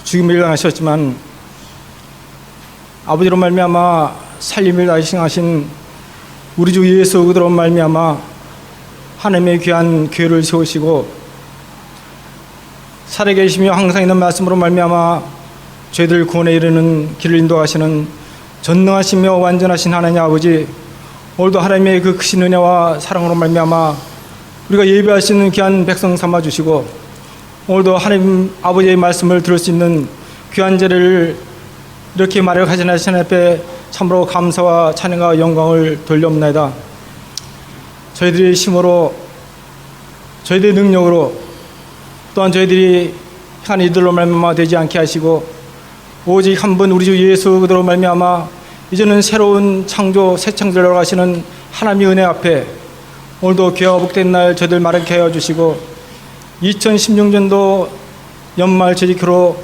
죽임을 당하셨지만 아버지로 말미암아 살림을 다하신 우리 주 예수 그리스도로 말미암아 하나님의 귀한 교회를 세우시고 살아계시며 항상 있는 말씀으로 말미암아 저희들 구원에 이르는 길을 인도하시는 전능하시며 완전하신 하나님 아버지, 오늘도 하나님의 그 크신 은혜와 사랑으로 말미암아 우리가 예배할 수 있는 귀한 백성 삼아주시고 오늘도 하나님 아버지의 말씀을 들을 수 있는 귀한 자리를 이렇게 마련하신 하나님 앞에 참으로 감사와 찬양과 영광을 돌려옵나이다. 저희들의 힘으로, 저희들의 능력으로, 또한 저희들이 한 이들로 말미암아 되지 않게 하시고 오직 한 분 우리 주 예수 그리스도로 말미암아 이제는 새로운 창조 새 창조를 하시는 하나님의 은혜 앞에 오늘도 귀하고 복된 날 저희들 마련케 하여 주시고 2016년도 연말 재직회로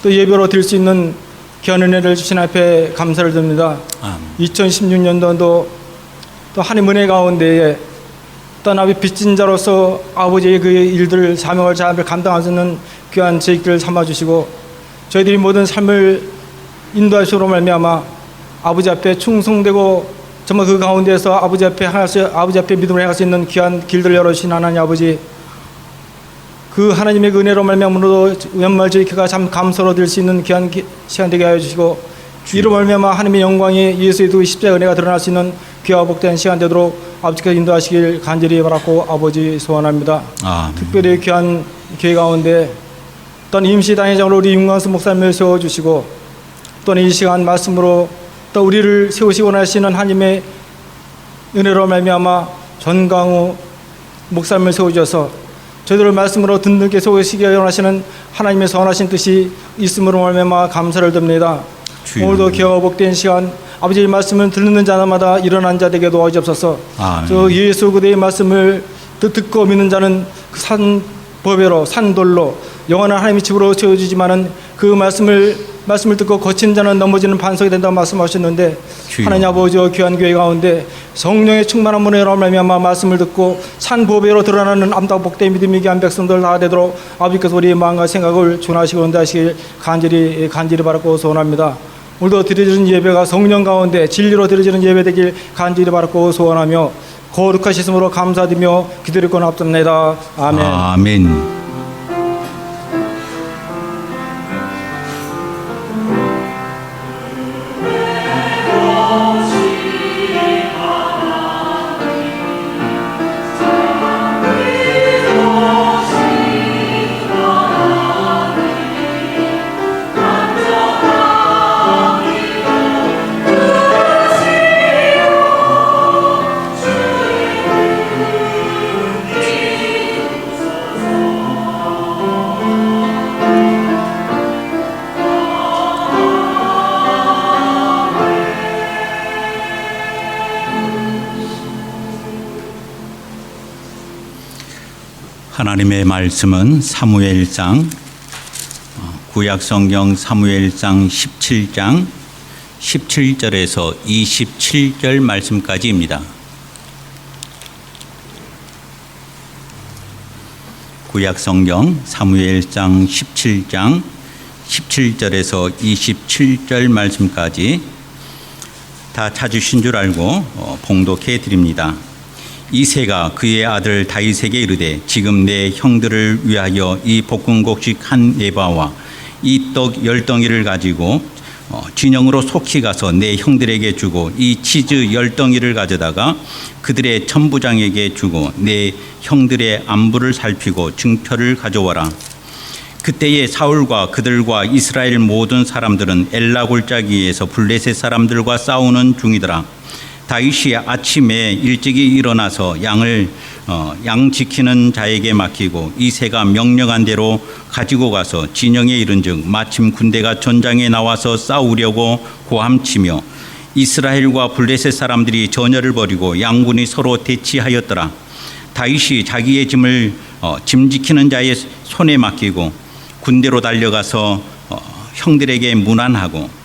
또 예배로 드릴 수 있는 귀한 은혜를 주신 앞에 감사를 드립니다. 2016년도도 또 하나님 은혜 가운데에 또 나비 빚진 자로서 아버지의 그 일들 사명을 잘 감당할 수 있는 귀한 재직들을 삼아주시고 저희들이 모든 삶을 인도하시로 말미암아 아버지 앞에 충성되고 정말 그 가운데서 아버지 앞에 믿음을 행할 수 있는 귀한 길들을 열어주신 하나님 아버지, 그 하나님의 그 은혜로 말미암으로 연말 저희가 참 감사로 드릴 수 있는 귀한 시간 되게 하여 주시고 이로 말미암아 하나님의 영광이 예수의 그 십자가 은혜가 드러날 수 있는 귀하고 복된 시간 되도록 아버지께서 인도하시길 간절히 바라고 아버지 소원합니다. 특별히 귀한 교회 가운데 또한 임시당회장으로 우리 윤광수 목사님을 세워주시고 또한 이 시간 말씀으로 또 우리를 세우시고 나시는 하나님의 은혜로 말미암아 전강우 목사님을 세워주셔서 저희들을 말씀으로 든든하게 세우시기 원하시는 하나님의 선하신 뜻이 있음으로 말미암아 감사를 드립니다. 오늘도 귀하고 복된 시간 아버지의 말씀을 듣는 자마다 일어난 자 되게 도와주옵소서. 저 예수 그리스도의 말씀을 듣고 믿는 자는 그 산 법외로 산돌로 영원한 하나님의 집으로 채워주지만은 그 말씀을 듣고 거친 자는 넘어지는 반석이 된다고 말씀하셨는데 하나님 아버지와 귀한 교회 가운데 성령의 충만한 문으로 말미암아 말씀을 듣고 산 보배로 드러나는 암답 복된 믿음이 귀한 백성들 다 되도록 아버지께서 우리의 마음과 생각을 준하시고 은다시길 간절히 바라고 소원합니다. 오늘도 드려지는 예배가 성령 가운데 진리로 드려지는 예배 되길 간절히 바라고 소원하며 거룩하시므로 감사드리며 기도를 앞섭니다. 아멘. 아멘. 하나님의 말씀은 사무엘상 구약성경 사무엘상 17장 17절에서 27절 말씀까지입니다. 구약성경 사무엘상 17장 17절에서 27절 말씀까지 다 찾으신 줄 알고 봉독해 드립니다. 이새가 그의 아들 다윗에게 이르되 지금 내 형들을 위하여 이 볶음곡식 한 에바와 이 떡 10덩이를 가지고 진영으로 속히 가서 내 형들에게 주고 이 치즈 10덩이를 가져다가 그들의 천부장에게 주고 내 형들의 안부를 살피고 증표를 가져와라. 그때에 사울과 그들과 이스라엘 모든 사람들은 엘라 골짜기에서 블레셋 사람들과 싸우는 중이더라. 다윗이 아침에 일찍이 일어나서 양 지키는 자에게 맡기고 이새가 명령한 대로 가지고 가서 진영에 이른즉 마침 군대가 전장에 나와서 싸우려고 고함치며 이스라엘과 블레셋 사람들이 전열을 벌이고 양군이 서로 대치하였더라. 다윗이 자기의 짐을 짐 지키는 자의 손에 맡기고 군대로 달려가서 형들에게 문안하고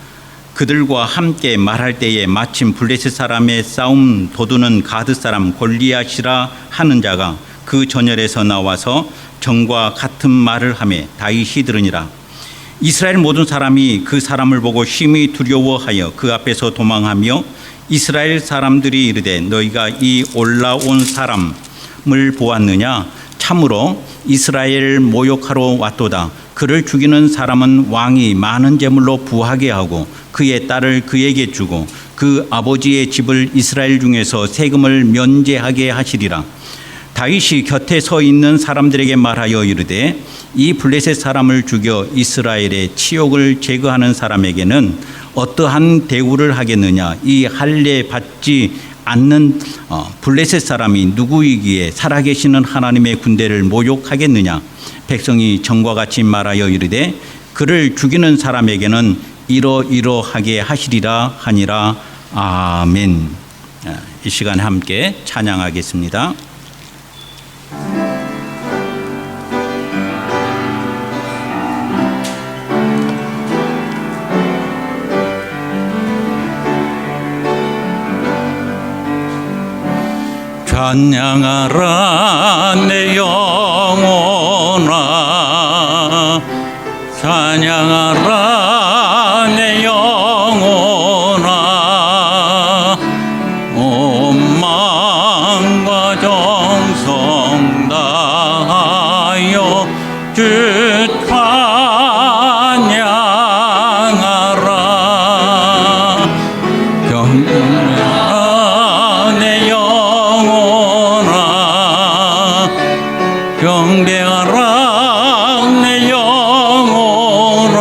그들과 함께 말할 때에 마침 블레셋 사람의 싸움 도두는 가드 사람 골리앗이라 하는 자가 그 전열에서 나와서 정과 같은 말을 하매 다윗이 들으니라. 이스라엘 모든 사람이 그 사람을 보고 심히 두려워하여 그 앞에서 도망하며 이스라엘 사람들이 이르되 너희가 이 올라온 사람을 보았느냐? 참으로 이스라엘을 모욕하러 왔도다. 그를 죽이는 사람은 왕이 많은 재물로 부하게 하고 그의 딸을 그에게 주고 그 아버지의 집을 이스라엘 중에서 세금을 면제하게 하시리라. 다윗이 곁에 서 있는 사람들에게 말하여 이르되 이 블레셋 사람을 죽여 이스라엘의 치욕을 제거하는 사람에게는 어떠한 대우를 하겠느냐? 이 할례 받지 않는 블레셋 사람이 누구이기에 살아계시는 하나님의 군대를 모욕하겠느냐? 백성이 전과 같이 말하여 이르되 그를 죽이는 사람에게는 이러이러하게 하시리라 하니라. 아멘. 이 시간에 함께 찬양하겠습니다. 찬양하라 내 영혼아, 찬양하라 내 영혼아, 온 마음과 정성 다하여 주 찬양하라. 경배하라 내 영혼아, 경배하라 내 영혼아,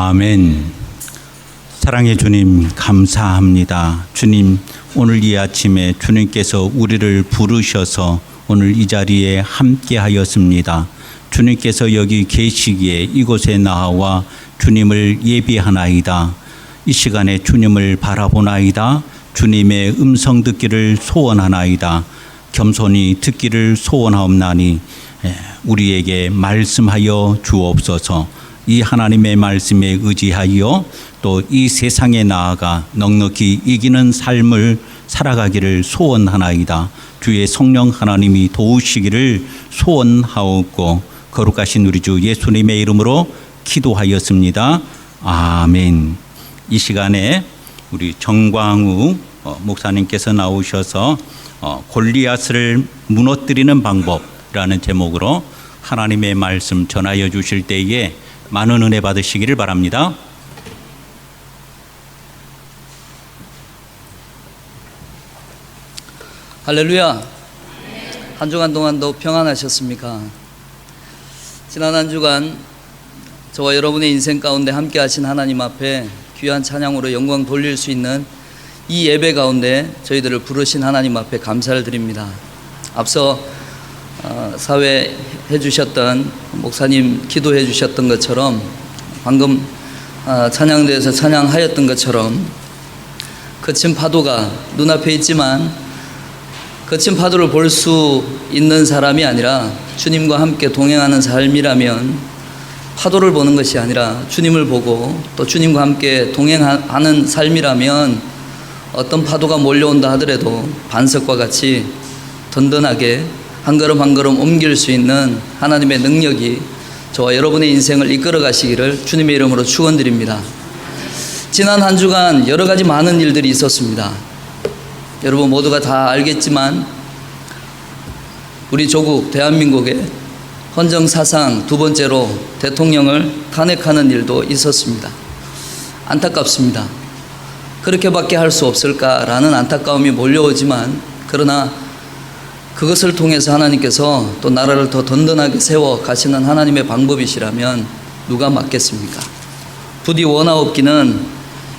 아멘. 사랑의 주님, 감사합니다. 주님, 오늘 이 아침에 주님께서 우리를 부르셔서 오늘 이 자리에 함께 하였습니다. 주님께서 여기 계시기에 이곳에 나와 주님을 예비하나이다. 이 시간에 주님을 바라보나이다. 주님의 음성 듣기를 소원하나이다. 겸손히 듣기를 소원하옵나니 우리에게 말씀하여 주옵소서. 이 하나님의 말씀에 의지하여 또 이 세상에 나아가 넉넉히 이기는 삶을 살아가기를 소원하나이다. 주의 성령 하나님이 도우시기를 소원하옵고 거룩하신 우리 주 예수님의 이름으로 기도하였습니다. 아멘. 이 시간에 우리 정광우 목사님께서 나오셔서 골리앗을 무너뜨리는 방법이라는 제목으로 하나님의 말씀 전하여 주실 때에 많은 은혜 받으시기를 바랍니다. 할렐루야. 한 주간 동안도 평안하셨습니까? 지난 한 주간 저와 여러분의 인생 가운데 함께 하신 하나님 앞에 귀한 찬양으로 영광 돌릴 수 있는 이 예배 가운데 저희들을 부르신 하나님 앞에 감사를 드립니다. 앞서 사회해 주셨던 목사님 기도해 주셨던 것처럼 방금 찬양대에서 찬양하였던 것처럼 거친 파도가 눈앞에 있지만 거친 파도를 볼 수 있는 사람이 아니라 주님과 함께 동행하는 삶이라면 파도를 보는 것이 아니라 주님을 보고 또 주님과 함께 동행하는 삶이라면 어떤 파도가 몰려온다 하더라도 반석과 같이 든든하게 한 걸음 한 걸음 옮길 수 있는 하나님의 능력이 저와 여러분의 인생을 이끌어 가시기를 주님의 이름으로 축원드립니다. 지난 한 주간 여러 가지 많은 일들이 있었습니다. 여러분 모두가 다 알겠지만 우리 조국 대한민국의 헌정사상 두 번째로 대통령을 탄핵하는 일도 있었습니다. 안타깝습니다. 그렇게밖에 할 수 없을까라는 안타까움이 몰려오지만 그러나 그것을 통해서 하나님께서 또 나라를 더 든든하게 세워 가시는 하나님의 방법이시라면 누가 막겠습니까? 부디 원하옵기는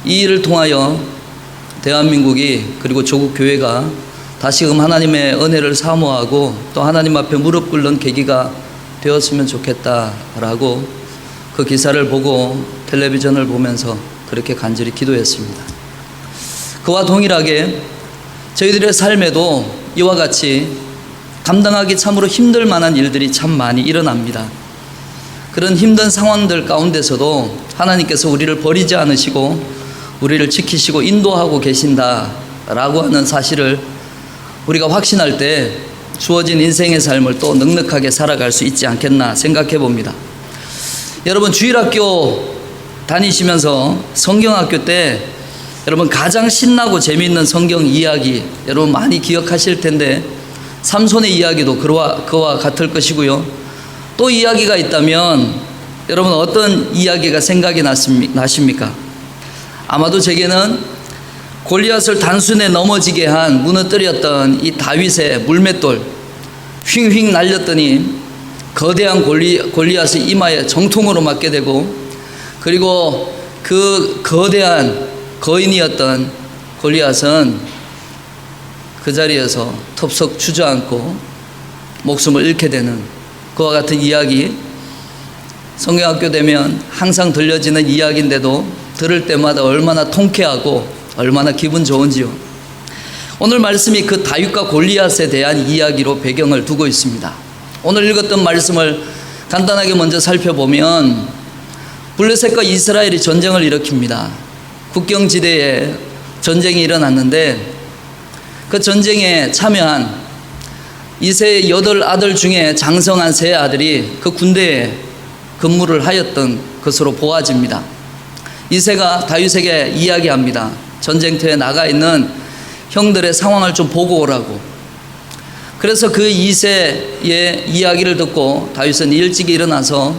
이 일을 통하여 대한민국이 그리고 조국 교회가 다시금 하나님의 은혜를 사모하고 또 하나님 앞에 무릎 꿇는 계기가 되었으면 좋겠다라고 그 기사를 보고 텔레비전을 보면서 그렇게 간절히 기도했습니다. 그와 동일하게 저희들의 삶에도 이와 같이 감당하기 참으로 힘들 만한 일들이 참 많이 일어납니다. 그런 힘든 상황들 가운데서도 하나님께서 우리를 버리지 않으시고 우리를 지키시고 인도하고 계신다라고 하는 사실을 우리가 확신할 때 주어진 인생의 삶을 또 넉넉하게 살아갈 수 있지 않겠나 생각해 봅니다. 여러분 주일학교 다니시면서 성경학교 때 여러분 가장 신나고 재미있는 성경 이야기 여러분 많이 기억하실 텐데 삼손의 이야기도 그와 같을 것이고요. 또 이야기가 있다면 여러분 어떤 이야기가 생각이 나십니까? 아마도 제게는 골리앗을 단순에 넘어지게 한 무너뜨렸던 이 다윗의 물맷돌 휙휙 날렸더니 거대한 골리앗의 이마에 정통으로 맞게 되고 그리고 그 거대한 거인이었던 골리앗은 그 자리에서 톱석 주저앉고 목숨을 잃게 되는 그와 같은 이야기 성경학교 되면 항상 들려지는 이야기인데도 들을 때마다 얼마나 통쾌하고 얼마나 기분 좋은지요. 오늘 말씀이 그 다윗과 골리앗에 대한 이야기로 배경을 두고 있습니다. 오늘 읽었던 말씀을 간단하게 먼저 살펴보면 블레셋과 이스라엘이 전쟁을 일으킵니다. 국경지대에 전쟁이 일어났는데 그 전쟁에 참여한 이새의 8아들 중에 장성한 3아들이 그 군대에 근무를 하였던 것으로 보아집니다. 이새가 다윗에게 이야기합니다. 전쟁터에 나가 있는 형들의 상황을 좀 보고 오라고. 그래서 그 이새의 이야기를 듣고 다윗은 일찍 일어나서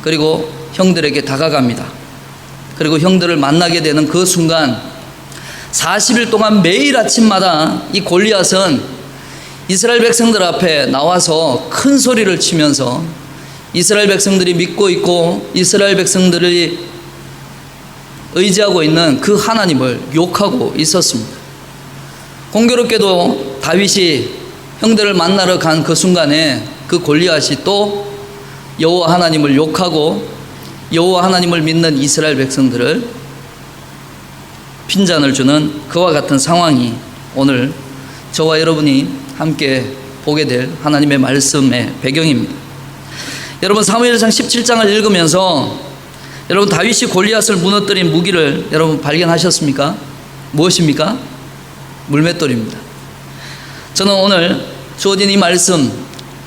그리고 형들에게 다가갑니다. 그리고 형들을 만나게 되는 그 순간 40일 동안 매일 아침마다 이 골리앗은 이스라엘 백성들 앞에 나와서 큰 소리를 치면서 이스라엘 백성들이 믿고 있고 이스라엘 백성들이 의지하고 있는 그 하나님을 욕하고 있었습니다. 공교롭게도 다윗이 형들을 만나러 간 그 순간에 그 골리앗이 또 여호와 하나님을 욕하고 여호와 하나님을 믿는 이스라엘 백성들을 핀잔을 주는 그와 같은 상황이 오늘 저와 여러분이 함께 보게 될 하나님의 말씀의 배경입니다. 여러분 사무엘상 17장을 읽으면서 여러분 다윗이 골리앗을 무너뜨린 무기를 여러분 발견하셨습니까? 무엇입니까? 물맷돌입니다. 저는 오늘 주어진 이 말씀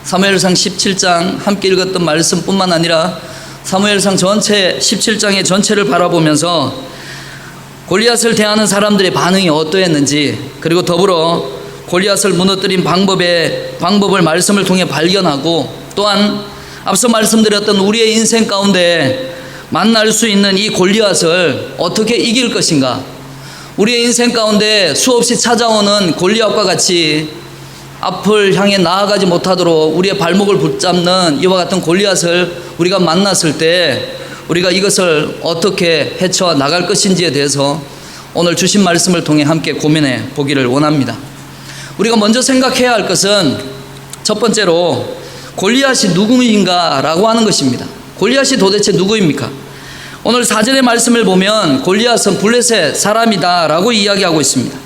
사무엘상 17장 함께 읽었던 말씀뿐만 아니라 사무엘상 전체 17장의 전체를 바라보면서 골리앗을 대하는 사람들의 반응이 어떠했는지 그리고 더불어 골리앗을 무너뜨린 방법을 말씀을 통해 발견하고 또한 앞서 말씀드렸던 우리의 인생 가운데 만날 수 있는 이 골리앗을 어떻게 이길 것인가, 우리의 인생 가운데 수없이 찾아오는 골리앗과 같이 앞을 향해 나아가지 못하도록 우리의 발목을 붙잡는 이와 같은 골리앗을 우리가 만났을 때 우리가 이것을 어떻게 헤쳐 나갈 것인지에 대해서 오늘 주신 말씀을 통해 함께 고민해 보기를 원합니다. 우리가 먼저 생각해야 할 것은 첫 번째로 골리앗이 누구인가 라고 하는 것입니다. 골리앗이 도대체 누구입니까? 오늘 4절의 말씀을 보면 골리앗은 블레셋 사람이다 라고 이야기하고 있습니다.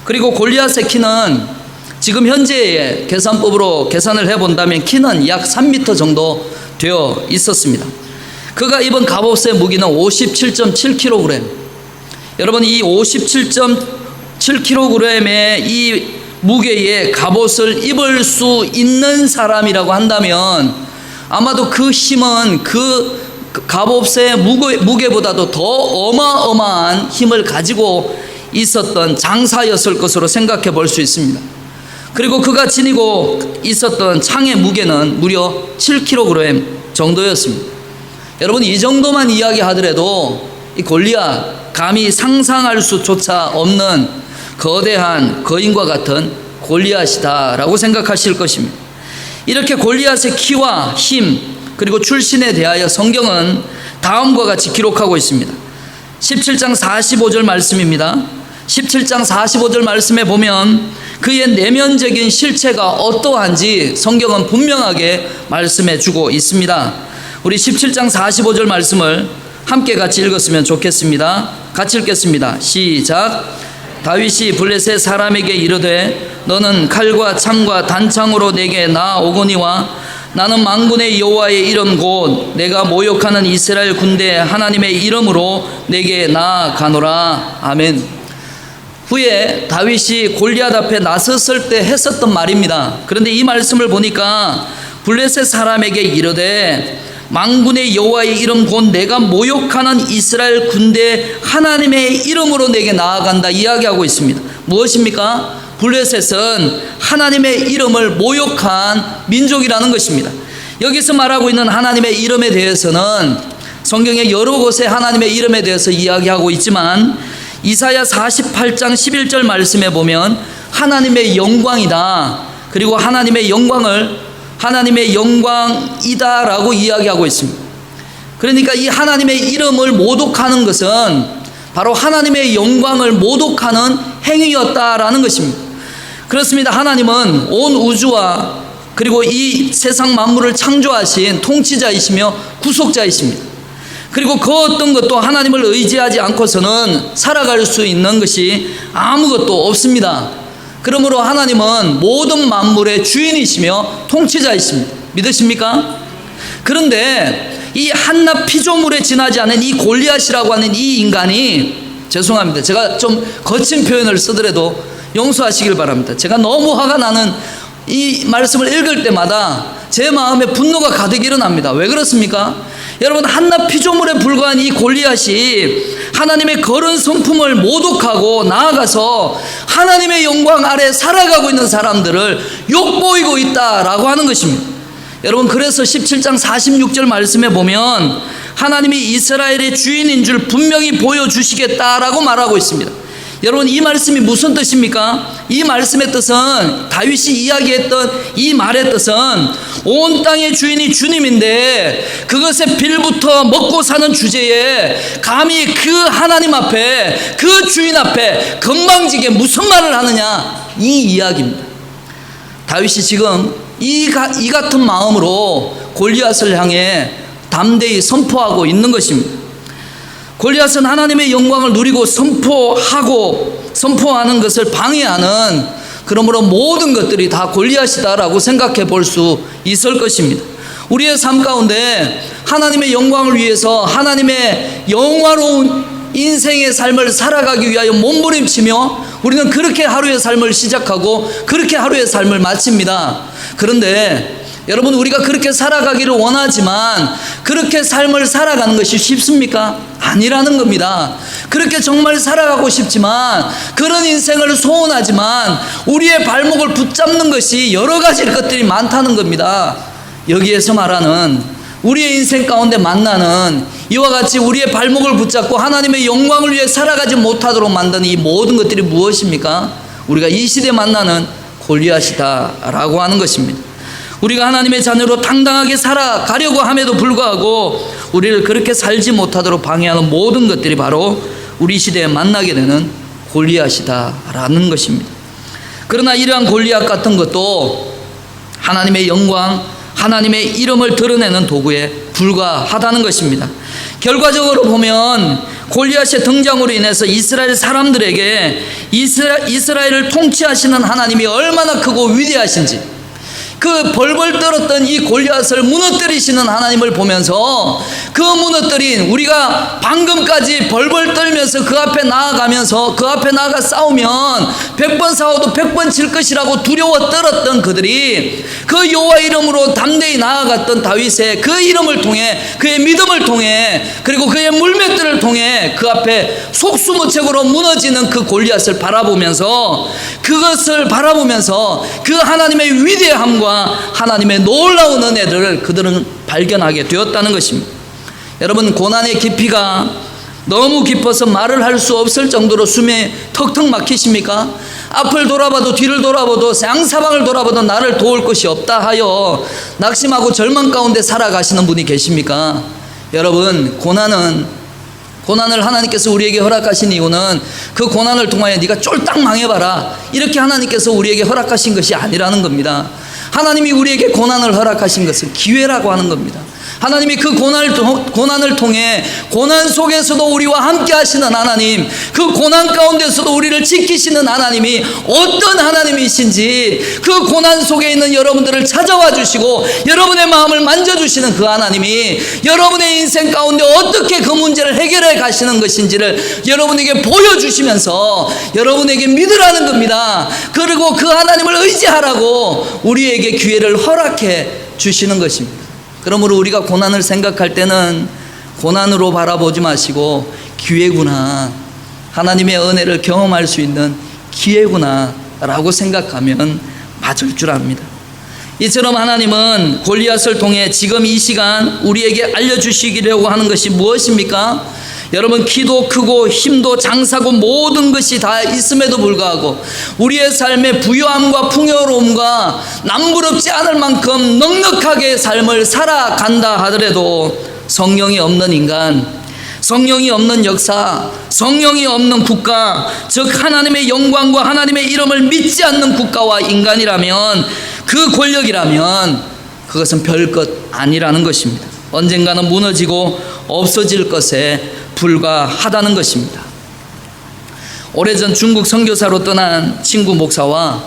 그리고 골리앗의 키는 지금 현재의 계산법으로 계산을 해본다면 키는 약 3m 정도 되어 있었습니다. 그가 입은 갑옷의 무기는 57.7kg. 여러분 이 57.7kg의 이 무게의 갑옷을 입을 수 있는 사람이라고 한다면 아마도 그 힘은 그 갑옷의 무게보다도 더 어마어마한 힘을 가지고 있었던 장사였을 것으로 생각해 볼 수 있습니다. 그리고 그가 지니고 있었던 창의 무게는 무려 7kg 정도였습니다. 여러분 이 정도만 이야기하더라도 이 골리앗 감히 상상할 수조차 없는 거대한 거인과 같은 골리앗이다 라고 생각하실 것입니다. 이렇게 골리앗의 키와 힘 그리고 출신에 대하여 성경은 다음과 같이 기록하고 있습니다. 17장 45절 말씀입니다. 17장 45절 말씀에 보면 그의 내면적인 실체가 어떠한지 성경은 분명하게 말씀해 주고 있습니다. 우리 17장 45절 말씀을 함께 같이 읽었으면 좋겠습니다. 같이 읽겠습니다. 시작. 다윗이 블레셋 사람에게 이르되 너는 칼과 창과 단창으로 내게 나아오거니와 나는 만군의 여호와의 이름 곧 내가 모욕하는 이스라엘 군대 하나님의 이름으로 내게 나아가노라. 아멘. 후에 다윗이 골리앗 앞에 나섰을 때 했었던 말입니다. 그런데 이 말씀을 보니까 블레셋 사람에게 이르되 만군의 여호와의 이름 곧 내가 모욕하는 이스라엘 군대 하나님의 이름으로 내게 나아간다 이야기하고 있습니다. 무엇입니까? 블레셋은 하나님의 이름을 모욕한 민족이라는 것입니다. 여기서 말하고 있는 하나님의 이름에 대해서는 성경의 여러 곳에 하나님의 이름에 대해서 이야기하고 있지만 이사야 48장 11절 말씀에 보면 하나님의 영광이다, 그리고 하나님의 영광을 하나님의 영광이다 라고 이야기하고 있습니다. 그러니까 이 하나님의 이름을 모독하는 것은 바로 하나님의 영광을 모독하는 행위였다라는 것입니다. 그렇습니다. 하나님은 온 우주와 그리고 이 세상 만물을 창조하신 통치자이시며 구속자이십니다. 그리고 그 어떤 것도 하나님을 의지하지 않고서는 살아갈 수 있는 것이 아무것도 없습니다. 그러므로 하나님은 모든 만물의 주인이시며 통치자이십니다. 믿으십니까? 그런데 이 한낱 피조물에 지나지 않은 이 골리앗이라고 하는 이 인간이, 죄송합니다, 제가 좀 거친 표현을 쓰더라도 용서하시길 바랍니다. 제가 너무 화가 나는 이 말씀을 읽을 때마다 제 마음에 분노가 가득 일어납니다. 왜 그렇습니까? 여러분, 한낱 피조물에 불과한 이 골리앗이 하나님의 거룩 성품을 모독하고 나아가서 하나님의 영광 아래 살아가고 있는 사람들을 욕보이고 있다라고 하는 것입니다. 여러분, 그래서 17장 46절 말씀에 보면 하나님이 이스라엘의 주인인 줄 분명히 보여주시겠다라고 말하고 있습니다. 여러분, 이 말씀이 무슨 뜻입니까? 이 말씀의 뜻은, 다윗이 이야기했던 이 말의 뜻은 온 땅의 주인이 주님인데 그것의 빌부터 먹고 사는 주제에 감히 그 하나님 앞에, 그 주인 앞에 건방지게 무슨 말을 하느냐, 이 이야기입니다. 다윗이 지금 이 같은 마음으로 골리앗을 향해 담대히 선포하고 있는 것입니다. 골리앗은 하나님의 영광을 누리고 선포하는 것을 방해하는, 그러므로 모든 것들이 다 골리앗이다라고 생각해 볼 수 있을 것입니다. 우리의 삶 가운데 하나님의 영광을 위해서 하나님의 영화로운 인생의 삶을 살아가기 위하여 몸부림치며 우리는 그렇게 하루의 삶을 시작하고 그렇게 하루의 삶을 마칩니다. 그런데 여러분, 우리가 그렇게 살아가기를 원하지만 그렇게 삶을 살아가는 것이 쉽습니까? 아니라는 겁니다. 그렇게 정말 살아가고 싶지만, 그런 인생을 소원하지만 우리의 발목을 붙잡는 것이 여러 가지 것들이 많다는 겁니다. 여기에서 말하는 우리의 인생 가운데 만나는 이와 같이 우리의 발목을 붙잡고 하나님의 영광을 위해 살아가지 못하도록 만드는 이 모든 것들이 무엇입니까? 우리가 이 시대에 만나는 골리앗이다라고 하는 것입니다. 우리가 하나님의 자녀로 당당하게 살아가려고 함에도 불구하고 우리를 그렇게 살지 못하도록 방해하는 모든 것들이 바로 우리 시대에 만나게 되는 골리앗이다라는 것입니다. 그러나 이러한 골리앗 같은 것도 하나님의 영광, 하나님의 이름을 드러내는 도구에 불과하다는 것입니다. 결과적으로 보면 골리앗의 등장으로 인해서 이스라엘 사람들에게 이스라엘을 통치하시는 하나님이 얼마나 크고 위대하신지, 그 벌벌 떨었던 이 골리앗을 무너뜨리시는 하나님을 보면서, 그 무너뜨린, 우리가 방금까지 벌벌 떨면서 그 앞에 나아가 싸우면 100번 싸워도 100번 질 것이라고 두려워 떨었던 그들이 그 여호와 이름으로 담대히 나아갔던 다윗의 그 이름을 통해, 그의 믿음을 통해, 그리고 그의 물맷들을 통해 그 앞에 속수무책으로 무너지는 그 골리앗을 바라보면서, 그것을 바라보면서 그 하나님의 위대함과 하나님의 놀라운 은혜들을 그들은 발견하게 되었다는 것입니다. 여러분, 고난의 깊이가 너무 깊어서 말을 할 수 없을 정도로 숨이 턱턱 막히십니까? 앞을 돌아봐도 뒤를 돌아봐도 양사방을 돌아봐도 나를 도울 것이 없다 하여 낙심하고 절망 가운데 살아가시는 분이 계십니까? 여러분, 고난을 하나님께서 우리에게 허락하신 이유는 그 고난을 통하여 네가 쫄딱 망해봐라, 이렇게 하나님께서 우리에게 허락하신 것이 아니라는 겁니다. 하나님이 우리에게 고난을 허락하신 것은 기회라고 하는 겁니다. 하나님이 그 고난을 통해 고난 속에서도 우리와 함께 하시는 하나님, 그 고난 가운데서도 우리를 지키시는 하나님이 어떤 하나님이신지, 그 고난 속에 있는 여러분들을 찾아와 주시고 여러분의 마음을 만져주시는 그 하나님이 여러분의 인생 가운데 어떻게 그 문제를 해결해 가시는 것인지를 여러분에게 보여주시면서 여러분에게 믿으라는 겁니다. 그리고 그 하나님을 의지하라고 우리에게 기회를 허락해 주시는 것입니다. 그러므로 우리가 고난을 생각할 때는 고난으로 바라보지 마시고 기회구나, 하나님의 은혜를 경험할 수 있는 기회구나 라고 생각하면 맞을 줄 압니다. 이처럼 하나님은 골리앗을 통해 지금 이 시간 우리에게 알려주시려고 하는 것이 무엇입니까? 여러분, 키도 크고 힘도 장사고 모든 것이 다 있음에도 불구하고 우리의 삶의 부유함과 풍요로움과 남부럽지 않을 만큼 넉넉하게 삶을 살아간다 하더라도 성령이 없는 인간, 성령이 없는 역사, 성령이 없는 국가, 즉 하나님의 영광과 하나님의 이름을 믿지 않는 국가와 인간이라면, 그 권력이라면 그것은 별것 아니라는 것입니다. 언젠가는 무너지고 없어질 것에 불과하다는 것입니다. 오래전 중국 선교사로 떠난 친구 목사와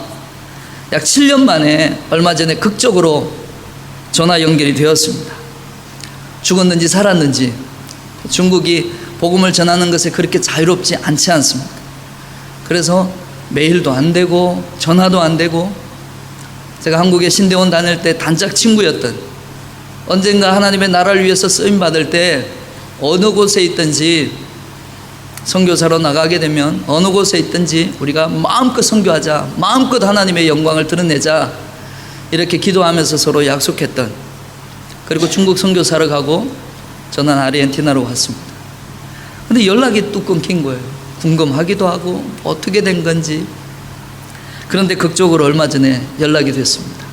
약 7년 만에 얼마 전에 극적으로 전화 연결이 되었습니다. 죽었는지 살았는지, 중국이 복음을 전하는 것에 그렇게 자유롭지 않지 않습니다. 그래서 메일도 안 되고 전화도 안 되고, 제가 한국에 신대원 다닐 때 단짝 친구였던, 언젠가 하나님의 나라를 위해서 쓰임 받을 때 어느 곳에 있든지, 선교사로 나가게 되면 어느 곳에 있든지 우리가 마음껏 선교하자, 마음껏 하나님의 영광을 드러내자, 이렇게 기도하면서 서로 약속했던, 그리고 중국 선교사를 가고 저는 아르헨티나로 왔습니다. 근데 연락이 뚝 끊긴 거예요. 궁금하기도 하고 어떻게 된 건지. 그런데 극적으로 얼마 전에 연락이 됐습니다.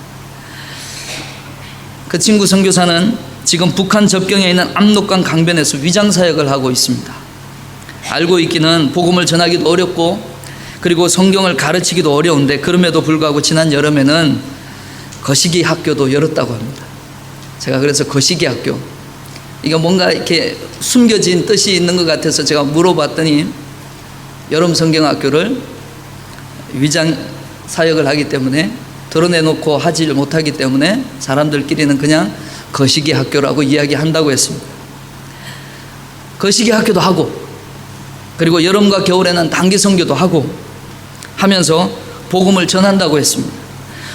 그 친구 선교사는 지금 북한 접경에 있는 압록강 강변에서 위장사역을 하고 있습니다. 알고 있기는 복음을 전하기도 어렵고 그리고 성경을 가르치기도 어려운데 그럼에도 불구하고 지난 여름에는 거시기 학교도 열었다고 합니다. 제가 그래서 거시기 학교, 이게 뭔가 이렇게 숨겨진 뜻이 있는 것 같아서 제가 물어봤더니 여름 성경학교를 위장 사역을 하기 때문에 드러내놓고 하지 못하기 때문에 사람들끼리는 그냥 거시기 학교라고 이야기한다고 했습니다. 거시기 학교도 하고 그리고 여름과 겨울에는 단기 선교도 하고 하면서 복음을 전한다고 했습니다.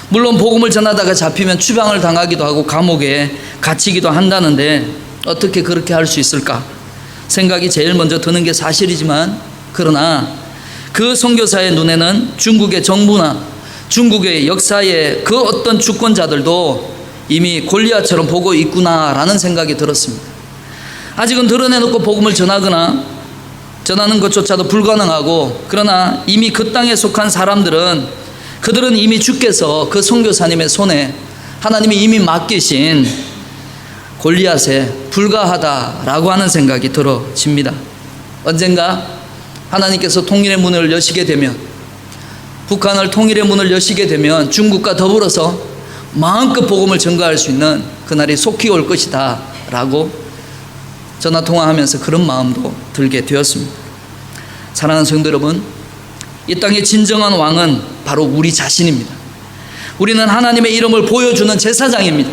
물론 복음을 전하다가 잡히면 추방을 당하기도 하고 감옥에 갇히기도 한다는데 어떻게 그렇게 할 수 있을까 생각이 제일 먼저 드는 게 사실이지만, 그러나 그 선교사의 눈에는 중국의 정부나 중국의 역사의 그 어떤 주권자들도 이미 골리앗처럼 보고 있구나라는 생각이 들었습니다. 아직은 드러내놓고 복음을 전하거나 전하는 것조차도 불가능하고, 그러나 이미 그 땅에 속한 사람들은 그들은 이미 주께서 그 선교사님의 손에 하나님이 이미 맡기신 골리앗에 불과하다라고 하는 생각이 들어집니다. 언젠가 하나님께서 통일의 문을 여시게 되면, 북한을 통일의 문을 여시게 되면 중국과 더불어서 마음껏 복음을 전가할 수 있는 그날이 속히 올 것이다 라고 전화통화하면서 그런 마음도 들게 되었습니다. 사랑하는 성도 여러분, 이 땅의 진정한 왕은 바로 우리 자신입니다. 우리는 하나님의 이름을 보여주는 제사장입니다.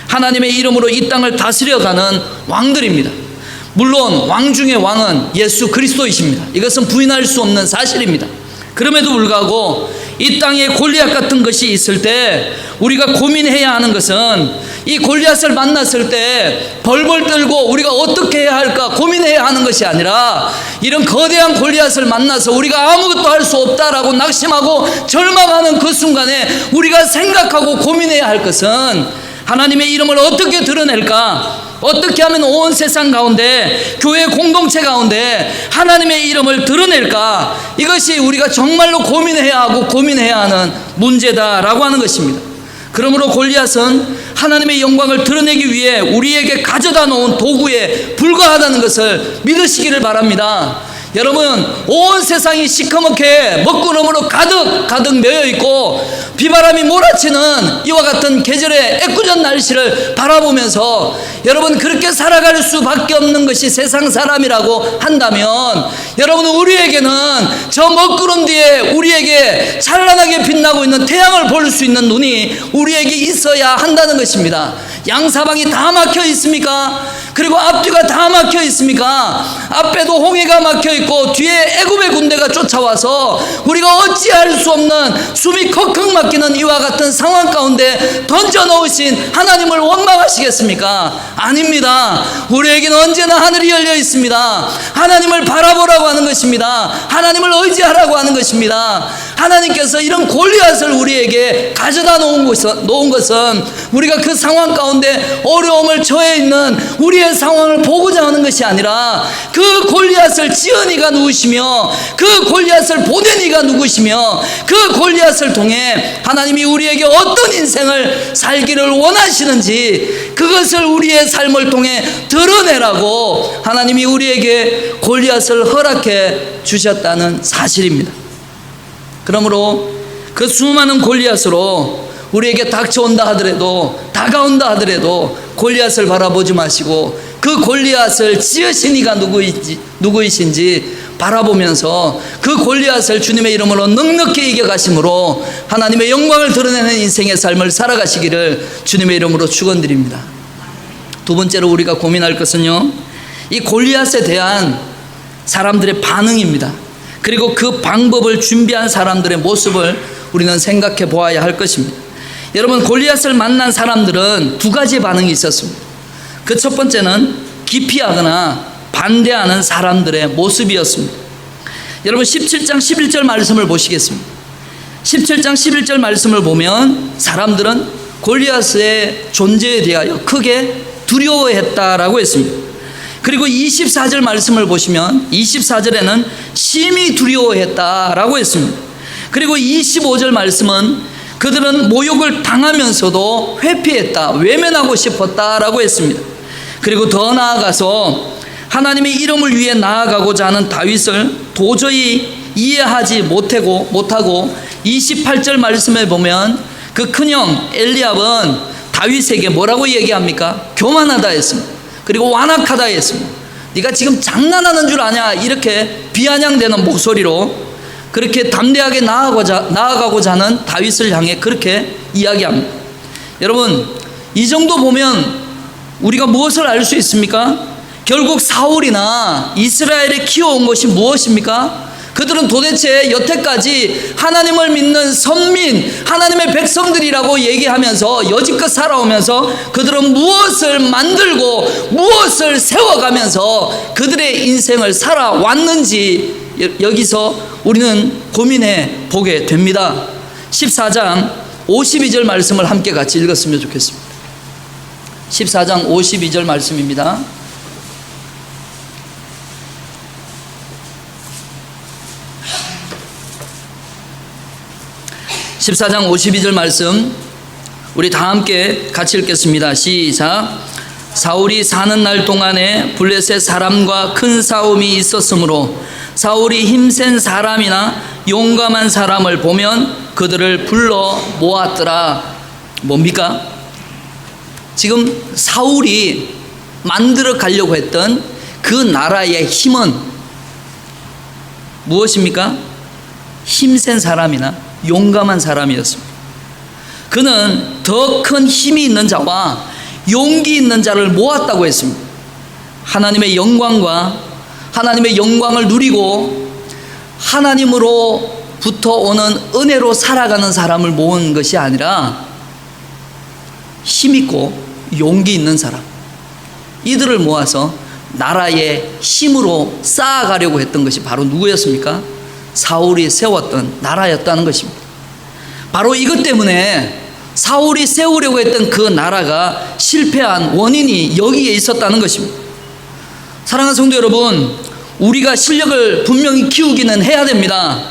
하나님의 이름으로 이 땅을 다스려가는 왕들입니다. 물론 왕 중의 왕은 예수 그리스도이십니다. 이것은 부인할 수 없는 사실입니다. 그럼에도 불구하고 이 땅에 골리앗 같은 것이 있을 때 우리가 고민해야 하는 것은, 이 골리앗을 만났을 때 벌벌 떨고 우리가 어떻게 해야 할까 고민해야 하는 것이 아니라, 이런 거대한 골리앗을 만나서 우리가 아무것도 할 수 없다라고 낙심하고 절망하는 그 순간에 우리가 생각하고 고민해야 할 것은, 하나님의 이름을 어떻게 드러낼까, 어떻게 하면 온 세상 가운데 교회 공동체 가운데 하나님의 이름을 드러낼까, 이것이 우리가 정말로 고민해야 하고 고민해야 하는 문제다라고 하는 것입니다. 그러므로 골리앗은 하나님의 영광을 드러내기 위해 우리에게 가져다 놓은 도구에 불과하다는 것을 믿으시기를 바랍니다. 여러분, 온 세상이 시커멓게 먹구름으로 가득 메여 있고 비바람이 몰아치는 이와 같은 계절의 애꿎은 날씨를 바라보면서 여러분 그렇게 살아갈 수밖에 없는 것이 세상 사람이라고 한다면, 여러분 우리에게는 저 먹구름 뒤에 우리에게 찬란하게 빛나고 있는 태양을 볼 수 있는 눈이 우리에게 있어야 한다는 것입니다. 양사방이 다 막혀 있습니까? 그리고 앞뒤가 다 막혀 있습니까? 앞에도 홍해가 막혀 있고 뒤에 애굽의 군대가 쫓아와서 우리가 어찌할 수 없는 숨이 컥컥 막히는 이와 같은 상황 가운데 던져 넣으신 하나님을 원망하시겠습니까? 아닙니다. 우리에게는 언제나 하늘이 열려 있습니다. 하나님을 바라보라고 하는 것입니다. 하나님을 의지하라고 하는 것입니다. 하나님께서 이런 골리앗을 우리에게 가져다 놓은 것은 우리가 그 상황 가운데 어려움을 처해 있는 우리의 상황을 보고자 하는 것이 아니라, 그 골리앗을 지은 이가 누구시며 그 골리앗을 보낸 이가 누구시며 그 골리앗을 통해 하나님이 우리에게 어떤 인생을 살기를 원하시는지 그것을 우리의 삶을 통해 드러내라고 하나님이 우리에게 골리앗을 허락해 주셨다는 사실입니다. 그러므로 그 수많은 골리앗으로 우리에게 닥쳐온다 하더라도, 다가온다 하더라도 골리앗을 바라보지 마시고 그 골리앗을 지으신 이가 누구이신지 바라보면서 그 골리앗을 주님의 이름으로 넉넉히 이겨가심으로 하나님의 영광을 드러내는 인생의 삶을 살아가시기를 주님의 이름으로 축원드립니다. 두 번째로 우리가 고민할 것은요, 이 골리앗에 대한 사람들의 반응입니다. 그리고 그 방법을 준비한 사람들의 모습을 우리는 생각해 보아야 할 것입니다. 여러분, 골리앗을 만난 사람들은 두 가지의 반응이 있었습니다. 그 첫 번째는 기피하거나 반대하는 사람들의 모습이었습니다. 여러분 17장 11절 말씀을 보시겠습니다. 17장 11절 말씀을 보면 사람들은 골리앗의 존재에 대하여 크게 두려워했다라고 했습니다. 그리고 24절 말씀을 보시면 24절에는 심히 두려워했다라고 했습니다. 그리고 25절 말씀은 그들은 모욕을 당하면서도 회피했다, 외면하고 싶었다라고 했습니다. 그리고 더 나아가서 하나님의 이름을 위해 나아가고자 하는 다윗을 도저히 이해하지 못하고 28절 말씀에 보면 그 큰형 엘리압은 다윗에게 뭐라고 얘기합니까? 교만하다 했습니다. 그리고 완악하다 했습니다. 네가 지금 장난하는 줄 아냐, 이렇게 비아냥대는 목소리로 그렇게 담대하게 나아가고자 하는 다윗을 향해 그렇게 이야기합니다. 여러분, 이 정도 보면 우리가 무엇을 알 수 있습니까? 결국 사울이나 이스라엘에 키워온 것이 무엇입니까? 그들은 도대체 여태까지 하나님을 믿는 선민, 하나님의 백성들이라고 얘기하면서 여지껏 살아오면서 그들은 무엇을 만들고 무엇을 세워가면서 그들의 인생을 살아왔는지 여기서 우리는 고민해 보게 됩니다. 14장 52절 말씀을 함께 같이 읽었으면 좋겠습니다. 14장 52절 말씀입니다. (14장 52절) 말씀 우리 다 함께 같이 읽겠습니다. 시작. 사울이 사는 날 동안에 블레셋 사람과 큰 싸움이 있었으므로 사울이 힘센 사람이나 용감한 사람을 보면 그들을 불러 모았더라. 뭡니까? 지금 사울이 만들어 가려고 했던 그 나라의 힘은 무엇입니까? 힘센 사람이나 용감한 사람이었습니다. 그는 더 큰 힘이 있는 자와 용기 있는 자를 모았다고 했습니다. 하나님의 영광과 하나님의 영광을 누리고 하나님으로부터 오는 은혜로 살아가는 사람을 모은 것이 아니라 힘있고 용기 있는 사람, 이들을 모아서 나라의 힘으로 쌓아가려고 했던 것이 바로 누구였습니까? 사울이 세웠던 나라였다는 것입니다. 바로 이것 때문에 사울이 세우려고 했던 그 나라가 실패한 원인이 여기에 있었다는 것입니다. 사랑하는 성도 여러분, 우리가 실력을 분명히 키우기는 해야 됩니다.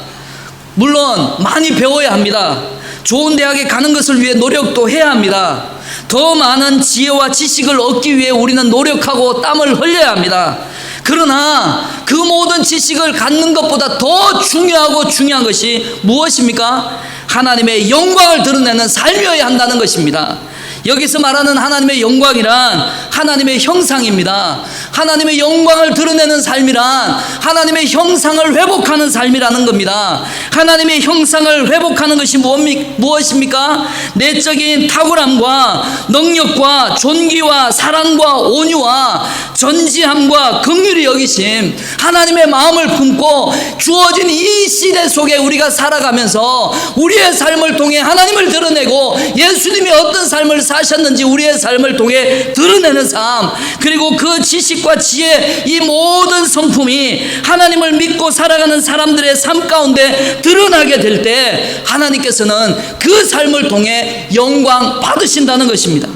물론 많이 배워야 합니다. 좋은 대학에 가는 것을 위해 노력도 해야 합니다. 더 많은 지혜와 지식을 얻기 위해 우리는 노력하고 땀을 흘려야 합니다. 그러나 그 모든 지식을 갖는 것보다 더 중요한 것이 무엇입니까? 하나님의 영광을 드러내는 삶이어야 한다는 것입니다. 여기서 말하는 하나님의 영광이란 하나님의 형상입니다. 하나님의 영광을 드러내는 삶이란 하나님의 형상을 회복하는 삶이라는 겁니다. 하나님의 형상을 회복하는 것이 무엇입니까? 내적인 탁월함과 능력과 존귀와 사랑과 온유와 전지함과 긍휼히 여기심, 하나님의 마음을 품고 주어진 이 시대 속에 우리가 살아가면서 우리의 삶을 통해 하나님을 드러내고 예수님이 어떤 삶을 사셨는지 우리의 삶을 통해 드러내는 삶, 그리고 그 지식과 지혜, 이 모든 성품이 하나님을 믿고 살아가는 사람들의 삶 가운데 드러나게 될 때 하나님께서는 그 삶을 통해 영광 받으신다는 것입니다.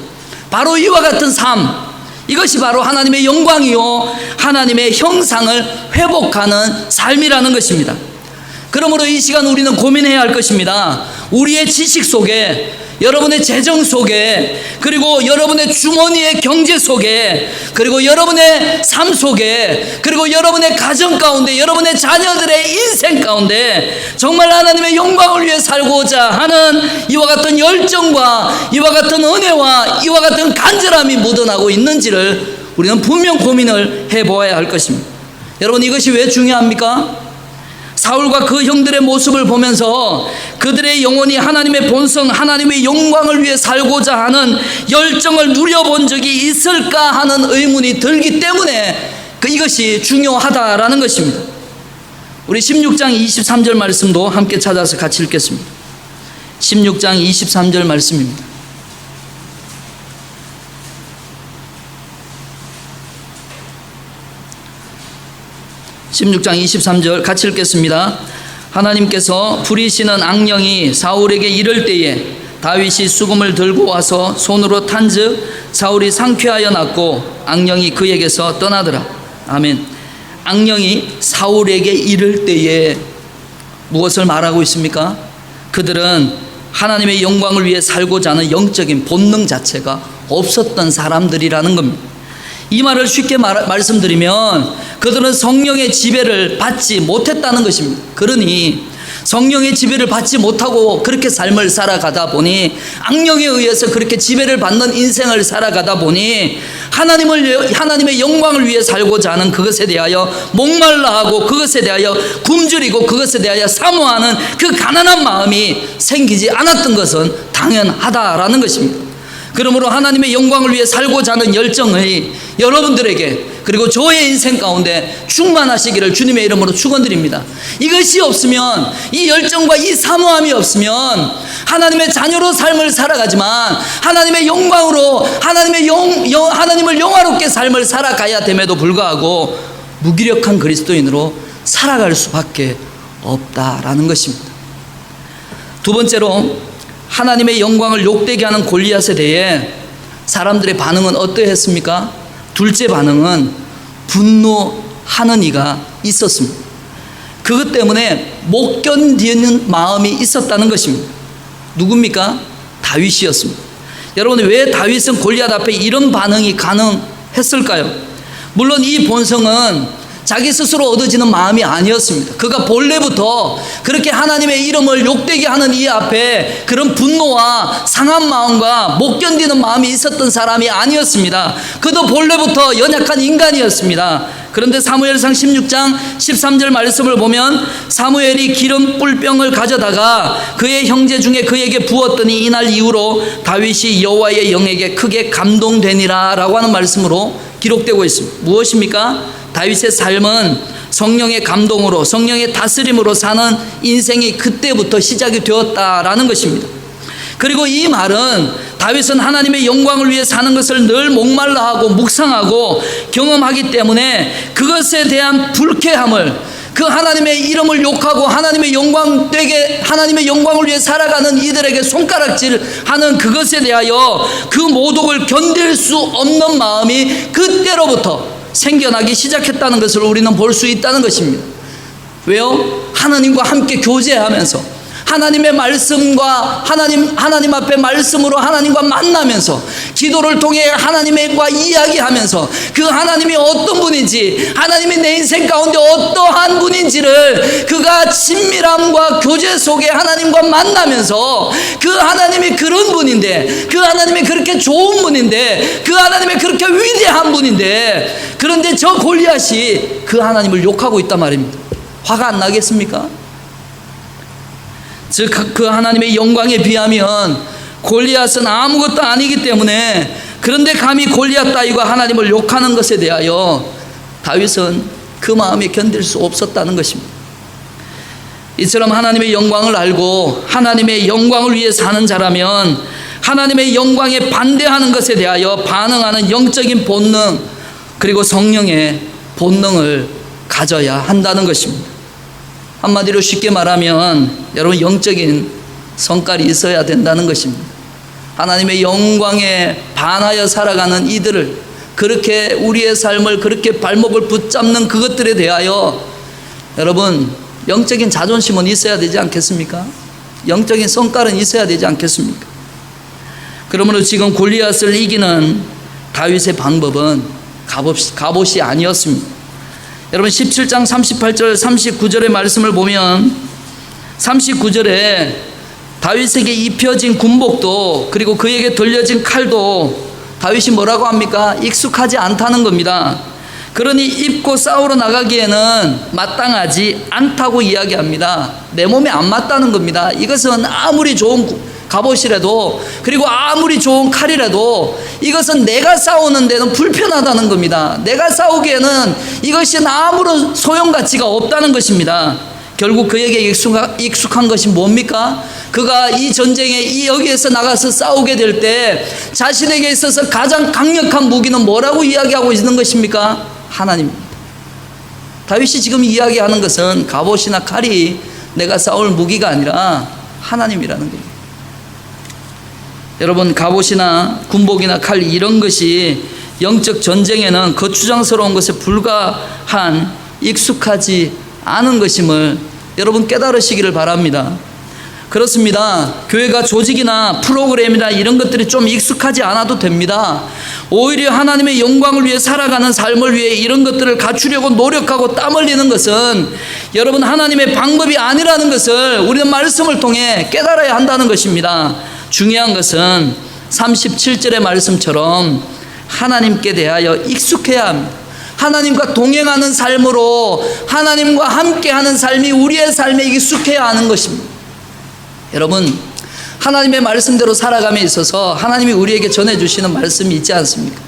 바로 이와 같은 삶, 이것이 바로 하나님의 영광이요 하나님의 형상을 회복하는 삶이라는 것입니다. 그러므로 이 시간 우리는 고민해야 할 것입니다. 우리의 지식 속에, 여러분의 재정 속에, 그리고 여러분의 주머니의 경제 속에, 그리고 여러분의 삶 속에, 그리고 여러분의 가정 가운데, 여러분의 자녀들의 인생 가운데 정말 하나님의 영광을 위해 살고자 하는 이와 같은 열정과 이와 같은 은혜와 이와 같은 간절함이 묻어나고 있는지를 우리는 분명 고민을 해보아야 할 것입니다. 여러분, 이것이 왜 중요합니까? 사울과 그 형들의 모습을 보면서 그들의 영혼이 하나님의 본성, 하나님의 영광을 위해 살고자 하는 열정을 누려본 적이 있을까 하는 의문이 들기 때문에 이것이 중요하다라는 것입니다. 우리 16장 23절 말씀도 함께 찾아서 같이 읽겠습니다. 16장 23절 말씀입니다. (16장 23절) 같이 읽겠습니다. 하나님께서 부리시는 악령이 사울에게 이를 때에 다윗이 수금을 들고 와서 손으로 탄즉 사울이 상쾌하여 났고 악령이 그에게서 떠나더라. 아멘. 악령이 사울에게 이를 때에 무엇을 말하고 있습니까? 그들은 하나님의 영광을 위해 살고자 하는 영적인 본능 자체가 없었던 사람들이라는 겁니다. 이 말을 쉽게 말씀드리면 그들은 성령의 지배를 받지 못했다는 것입니다. 그러니 성령의 지배를 받지 못하고 그렇게 삶을 살아가다 보니, 악령에 의해서 그렇게 지배를 받는 인생을 살아가다 보니 하나님의 영광을 위해 살고자 하는 그것에 대하여 목말라 하고, 그것에 대하여 굶주리고, 그것에 대하여 사모하는 그 가난한 마음이 생기지 않았던 것은 당연하다라는 것입니다. 그러므로 하나님의 영광을 위해 살고자 하는 열정이 여러분들에게, 그리고 저의 인생 가운데 충만하시기를 주님의 이름으로 축원드립니다. 이것이 없으면, 이 열정과 이 사모함이 없으면 하나님의 자녀로 삶을 살아가지만 하나님의 영광으로 하나님을 영화롭게 삶을 살아가야 됨에도 불구하고 무기력한 그리스도인으로 살아갈 수밖에 없다라는 것입니다. 두 번째로, 하나님의 영광을 욕되게 하는 골리앗에 대해 사람들의 반응은 어떠했습니까? 둘째 반응은 분노하는 이가 있었습니다. 그것 때문에 못 견디는 마음이 있었다는 것입니다. 누굽니까? 다윗이었습니다. 여러분, 왜 다윗은 골리앗 앞에 이런 반응이 가능했을까요? 물론 이 본성은 자기 스스로 얻어지는 마음이 아니었습니다. 그가 본래부터 그렇게 하나님의 이름을 욕되게 하는 이 앞에 그런 분노와 상한 마음과 못 견디는 마음이 있었던 사람이 아니었습니다. 그도 본래부터 연약한 인간이었습니다. 그런데 사무엘상 16장 13절 말씀을 보면, 사무엘이 기름 뿔병을 가져다가 그의 형제 중에 그에게 부었더니 이날 이후로 다윗이 여호와의 영에게 크게 감동되니라 라고 하는 말씀으로 기록되고 있습니다. 무엇입니까? 다윗의 삶은 성령의 감동으로, 성령의 다스림으로 사는 인생이 그때부터 시작이 되었다라는 것입니다. 그리고 이 말은 다윗은 하나님의 영광을 위해 사는 것을 늘 목말라하고 묵상하고 경험하기 때문에 그것에 대한 불쾌함을, 그 하나님의 이름을 욕하고 하나님의 영광을 위해 살아가는 이들에게 손가락질하는 그것에 대하여 그 모독을 견딜 수 없는 마음이 그때로부터 생겨나기 시작했다는 것을 우리는 볼 수 있다는 것입니다. 왜요? 하나님과 함께 교제하면서, 하나님의 말씀과 하나님 앞에 말씀으로 하나님과 만나면서, 기도를 통해 하나님과 이야기하면서 그 하나님이 어떤 분인지, 하나님이 내 인생 가운데 어떠한 분인지를 그가 친밀함과 교제 속에 하나님과 만나면서, 그 하나님이 그런 분인데, 그 하나님이 그렇게 좋은 분인데, 그 하나님이 그렇게 위대한 분인데, 그런데 저 골리앗이 그 하나님을 욕하고 있단 말입니다. 화가 안 나겠습니까? 즉 그 하나님의 영광에 비하면 골리앗은 아무것도 아니기 때문에, 그런데 감히 골리앗 따위가 하나님을 욕하는 것에 대하여 다윗은 그 마음에 견딜 수 없었다는 것입니다. 이처럼 하나님의 영광을 알고 하나님의 영광을 위해 사는 자라면 하나님의 영광에 반대하는 것에 대하여 반응하는 영적인 본능, 그리고 성령의 본능을 가져야 한다는 것입니다. 한마디로 쉽게 말하면 여러분, 영적인 성깔이 있어야 된다는 것입니다. 하나님의 영광에 반하여 살아가는 이들을, 그렇게 우리의 삶을 그렇게 발목을 붙잡는 그것들에 대하여 여러분, 영적인 자존심은 있어야 되지 않겠습니까? 영적인 성깔은 있어야 되지 않겠습니까? 그러므로 지금 골리앗을 이기는 다윗의 방법은 갑옷이 아니었습니다. 여러분, 17장 38절 39절의 말씀을 보면, 39절에 다윗에게 입혀진 군복도, 그리고 그에게 돌려진 칼도 다윗이 뭐라고 합니까? 익숙하지 않다는 겁니다. 그러니 입고 싸우러 나가기에는 마땅하지 않다고 이야기합니다. 내 몸에 안 맞다는 겁니다. 이것은 아무리 좋은 갑옷이라도, 그리고 아무리 좋은 칼이라도 이것은 내가 싸우는 데는 불편하다는 겁니다. 내가 싸우기에는 이것이 아무런 소용가치가 없다는 것입니다. 결국 그에게 익숙한 것이 뭡니까? 그가 이 전쟁에 여기에서 나가서 싸우게 될 때 자신에게 있어서 가장 강력한 무기는 뭐라고 이야기하고 있는 것입니까? 하나님입니다. 다윗이 지금 이야기하는 것은 갑옷이나 칼이 내가 싸울 무기가 아니라 하나님이라는 겁니다. 여러분, 갑옷이나 군복이나 칼, 이런 것이 영적 전쟁에는 거추장스러운 것에 불과한 익숙하지 않은 것임을 여러분 깨달으시기를 바랍니다. 그렇습니다. 교회가 조직이나 프로그램이나 이런 것들이 좀 익숙하지 않아도 됩니다. 오히려 하나님의 영광을 위해 살아가는 삶을 위해 이런 것들을 갖추려고 노력하고 땀 흘리는 것은 여러분 하나님의 방법이 아니라는 것을 우리는 말씀을 통해 깨달아야 한다는 것입니다. 중요한 것은 37절의 말씀처럼 하나님께 대하여 익숙해야 합니다. 하나님과 동행하는 삶으로 하나님과 함께하는 삶이 우리의 삶에 익숙해야 하는 것입니다. 여러분, 하나님의 말씀대로 살아감에 있어서 하나님이 우리에게 전해주시는 말씀이 있지 않습니까?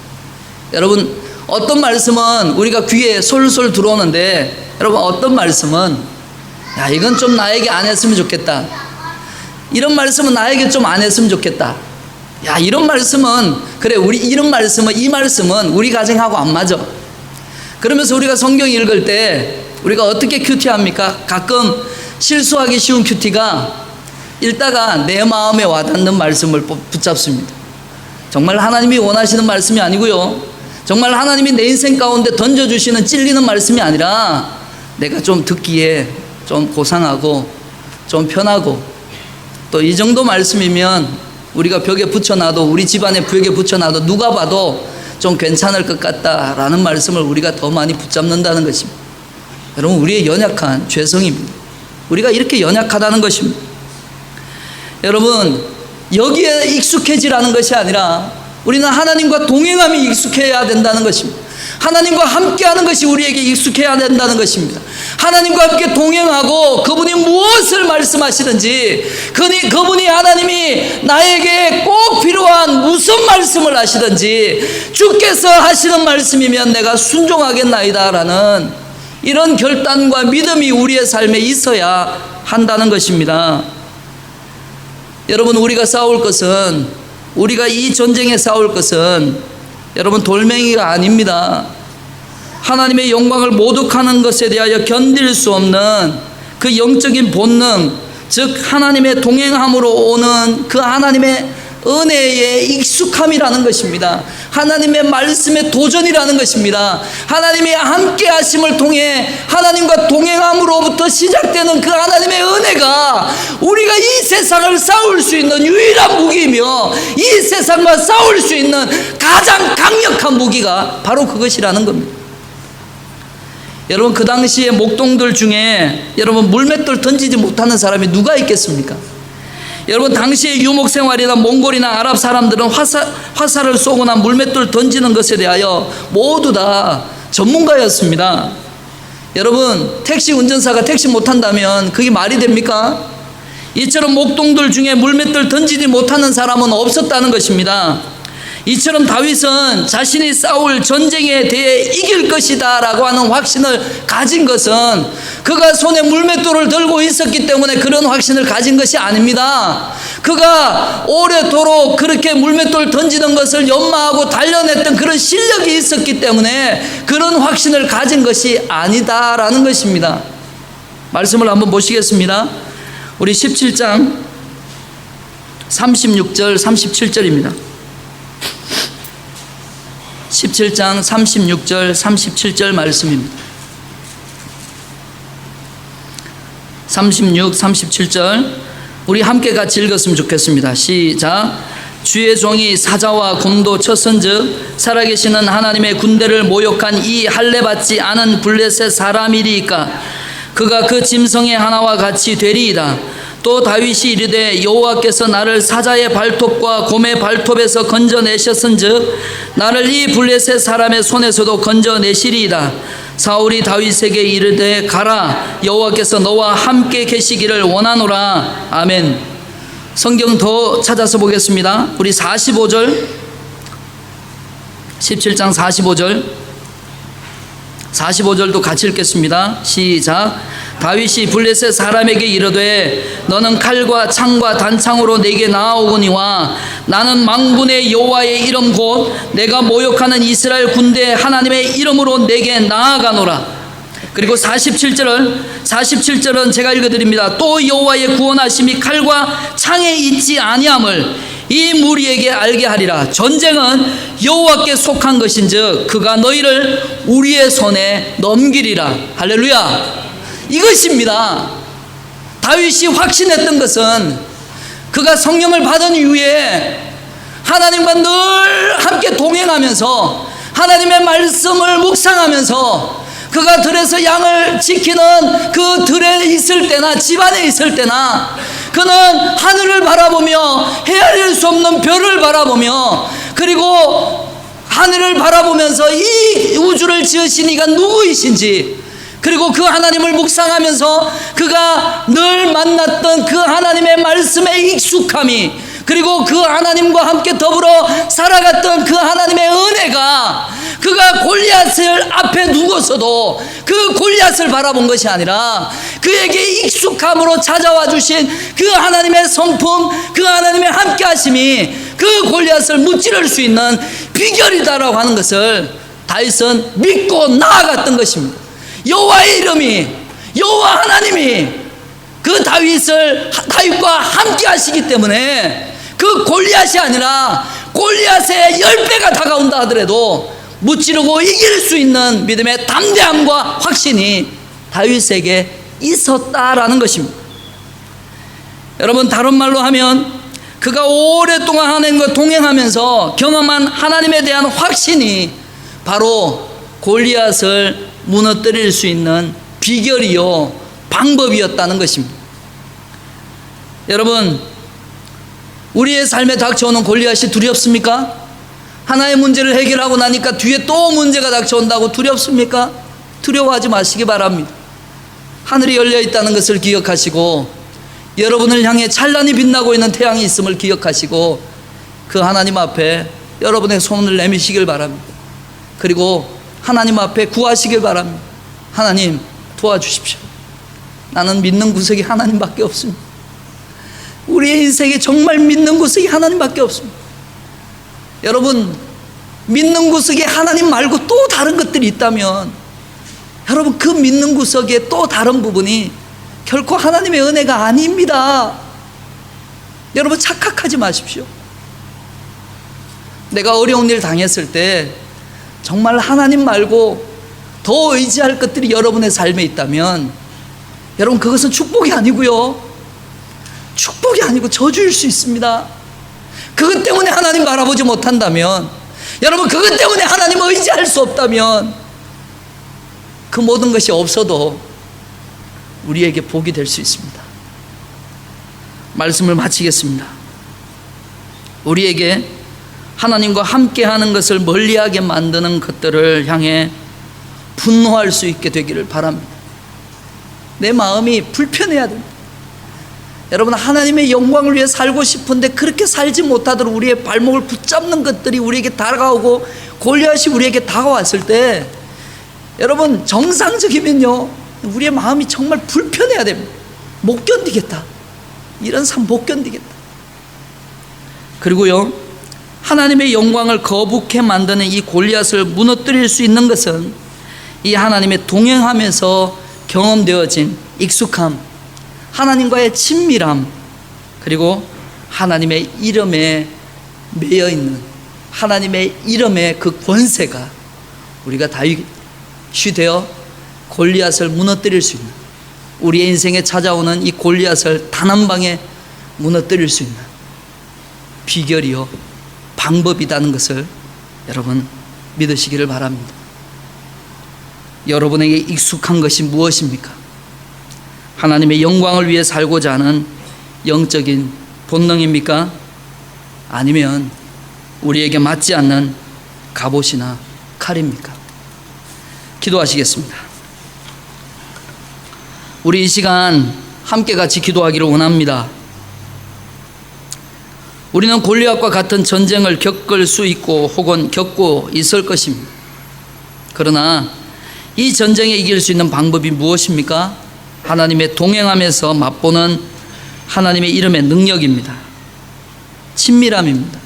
여러분, 어떤 말씀은 우리가 귀에 솔솔 들어오는데, 여러분, 어떤 말씀은 야, 이건 좀 나에게 안 했으면 좋겠다. 이런 말씀은 나에게 좀 안 했으면 좋겠다. 야, 이런 말씀은 그래, 이 말씀은 우리 가정하고 안 맞아. 그러면서 우리가 성경 읽을 때 우리가 어떻게 큐티합니까? 가끔 실수하기 쉬운 큐티가 읽다가 내 마음에 와닿는 말씀을 붙잡습니다. 정말 하나님이 원하시는 말씀이 아니고요, 정말 하나님이 내 인생 가운데 던져주시는 찔리는 말씀이 아니라 내가 좀 듣기에 좀 고상하고 좀 편하고 또 이 정도 말씀이면 우리가 벽에 붙여놔도, 우리 집안의 벽에 붙여놔도 누가 봐도 좀 괜찮을 것 같다라는 말씀을 우리가 더 많이 붙잡는다는 것입니다. 여러분, 우리의 연약한 죄성입니다. 우리가 이렇게 연약하다는 것입니다. 여러분, 여기에 익숙해지라는 것이 아니라 우리는 하나님과 동행함이 익숙해야 된다는 것입니다. 하나님과 함께하는 것이 우리에게 익숙해야 된다는 것입니다. 하나님과 함께 동행하고 그분이 무엇을 말씀하시든지, 그분이 하나님이 나에게 꼭 필요한 무슨 말씀을 하시든지 주께서 하시는 말씀이면 내가 순종하겠나이다 라는 이런 결단과 믿음이 우리의 삶에 있어야 한다는 것입니다. 여러분, 우리가 싸울 것은, 우리가 이 전쟁에 싸울 것은 여러분 돌멩이가 아닙니다. 하나님의 영광을 모독하는 것에 대하여 견딜 수 없는 그 영적인 본능, 즉 하나님의 동행함으로 오는 그 하나님의 은혜의 익숙함이라는 것입니다. 하나님의 말씀의 도전이라는 것입니다. 하나님의 함께 하심을 통해 하나님과 동행함으로부터 시작되는 그 하나님의 은혜가 우리가 이 세상을 싸울 수 있는 유일한 무기이며 이 세상과 싸울 수 있는 가장 강력한 무기가 바로 그것이라는 겁니다. 여러분, 그 당시에 목동들 중에 여러분 물맷돌 던지지 못하는 사람이 누가 있겠습니까? 여러분, 당시의 유목 생활이나 몽골이나 아랍 사람들은 화살을 쏘거나 물맷돌 던지는 것에 대하여 모두 다 전문가였습니다. 여러분, 택시 운전사가 택시 못한다면 그게 말이 됩니까? 이처럼 목동들 중에 물맷돌 던지지 못하는 사람은 없었다는 것입니다. 이처럼 다윗은 자신이 싸울 전쟁에 대해 이길 것이다 라고 하는 확신을 가진 것은 그가 손에 물맷돌을 들고 있었기 때문에 그런 확신을 가진 것이 아닙니다. 그가 오래도록 그렇게 물맷돌 던지는 것을 연마하고 단련했던 그런 실력이 있었기 때문에 그런 확신을 가진 것이 아니다라는 것입니다. 말씀을 한번 보시겠습니다. 우리 17장 36절 37절입니다. 17장 36절 37절 말씀입니다. 36, 37절 우리 함께 같이 읽었으면 좋겠습니다. 시작. 주의 종이 사자와 곰도 쳤은즉 살아계시는 하나님의 군대를 모욕한 이 할례받지 않은 블레셋 사람이리이까 그가 그 짐승의 하나와 같이 되리이다. 또 다윗이 이르되 여호와께서 나를 사자의 발톱과 곰의 발톱에서 건져내셨은즉 나를 이 블레셋 사람의 손에서도 건져내시리이다. 사울이 다윗에게 이르되 가라, 여호와께서 너와 함께 계시기를 원하노라. 아멘. 성경 더 찾아서 보겠습니다. 우리 45절 17장 45절도 같이 읽겠습니다. 시작. 다윗이 블레셋 사람에게 이르되 너는 칼과 창과 단창으로 내게 나아오거니와 나는 망군의 여호와의 이름 곧 내가 모욕하는 이스라엘 군대 하나님의 이름으로 내게 나아가노라. 그리고 47절은 제가 읽어드립니다. 또 여호와의 구원하심이 칼과 창에 있지 아니함을 이 무리에게 알게 하리라. 전쟁은 여호와께 속한 것인즉 그가 너희를 우리의 손에 넘기리라. 할렐루야. 이것입니다. 다윗이 확신했던 것은 그가 성령을 받은 이후에 하나님과 늘 함께 동행하면서 하나님의 말씀을 묵상하면서 그가 들에서 양을 지키는 그 들에 있을 때나 집안에 있을 때나 그는 하늘을 바라보며 헤아릴 수 없는 별을 바라보며 그리고 하늘을 바라보면서 이 우주를 지으신 이가 누구이신지 그리고 그 하나님을 묵상하면서 그가 늘 만났던 그 하나님의 말씀의 익숙함이 그리고 그 하나님과 함께 더불어 살아갔던 그 하나님의 은혜가 그가 골리앗을 앞에 두고서도 그 골리앗을 바라본 것이 아니라 그에게 익숙함으로 찾아와 주신 그 하나님의 성품, 그 하나님의 함께 하심이 그 골리앗을 무찌를 수 있는 비결이다라고 하는 것을 다윗은 믿고 나아갔던 것입니다. 여호와의 이름이, 여호와 하나님이 그 다윗과 함께 하시기 때문에 그 골리앗이 아니라 골리앗의 10배가 다가온다 하더라도 무찌르고 이길 수 있는 믿음의 담대함과 확신이 다윗에게 있었다라는 것입니다. 여러분, 다른 말로 하면 그가 오랫동안 하나님과 동행하면서 경험한 하나님에 대한 확신이 바로 골리앗을 무너뜨릴 수 있는 비결이요 방법이었다는 것입니다. 여러분, 우리의 삶에 닥쳐오는 골리앗이 두렵습니까? 하나의 문제를 해결하고 나니까 뒤에 또 문제가 닥쳐온다고 두렵습니까? 두려워하지 마시기 바랍니다. 하늘이 열려 있다는 것을 기억하시고 여러분을 향해 찬란히 빛나고 있는 태양이 있음을 기억하시고 그 하나님 앞에 여러분의 손을 내미시길 바랍니다. 그리고 하나님 앞에 구하시길 바랍니다. 하나님, 도와주십시오. 나는 믿는 구석이 하나님밖에 없습니다. 우리의 인생에 정말 믿는 구석이 하나님밖에 없습니다. 여러분, 믿는 구석에 하나님 말고 또 다른 것들이 있다면 여러분, 그 믿는 구석에 또 다른 부분이 결코 하나님의 은혜가 아닙니다. 여러분, 착각하지 마십시오. 내가 어려운 일 당했을 때 정말 하나님 말고 더 의지할 것들이 여러분의 삶에 있다면 여러분, 그것은 축복이 아니고요, 축복이 아니고 저주일 수 있습니다. 그것 때문에 하나님 바라보지 못한다면, 여러분, 그것 때문에 하나님을 의지할 수 없다면 그 모든 것이 없어도 우리에게 복이 될 수 있습니다. 말씀을 마치겠습니다. 우리에게 하나님과 함께하는 것을 멀리하게 만드는 것들을 향해 분노할 수 있게 되기를 바랍니다. 내 마음이 불편해야 됩니다. 여러분, 하나님의 영광을 위해 살고 싶은데 그렇게 살지 못하도록 우리의 발목을 붙잡는 것들이 우리에게 다가오고 골리앗이 우리에게 다가왔을 때 여러분, 정상적이면요 우리의 마음이 정말 불편해야 됩니다. 못 견디겠다, 이런 삶 못 견디겠다. 그리고요, 하나님의 영광을 거북해 만드는 이 골리앗을 무너뜨릴 수 있는 것은 이 하나님의 동행하면서 경험되어진 익숙함, 하나님과의 친밀함, 그리고 하나님의 이름에 매여있는 하나님의 이름의 그 권세가 우리가 다윗이 되어 골리앗을 무너뜨릴 수 있는, 우리의 인생에 찾아오는 이 골리앗을 단 한 방에 무너뜨릴 수 있는 비결이요 방법이라는 것을 여러분 믿으시기를 바랍니다. 여러분에게 익숙한 것이 무엇입니까? 하나님의 영광을 위해 살고자 하는 영적인 본능입니까? 아니면 우리에게 맞지 않는 갑옷이나 칼입니까? 기도하시겠습니다. 우리 이 시간 함께 같이 기도하기를 원합니다. 우리는 골리앗과 같은 전쟁을 겪을 수 있고 혹은 겪고 있을 것입니다. 그러나 이 전쟁에 이길 수 있는 방법이 무엇입니까? 하나님의 동행하면서 맛보는 하나님의 이름의 능력입니다. 친밀함입니다.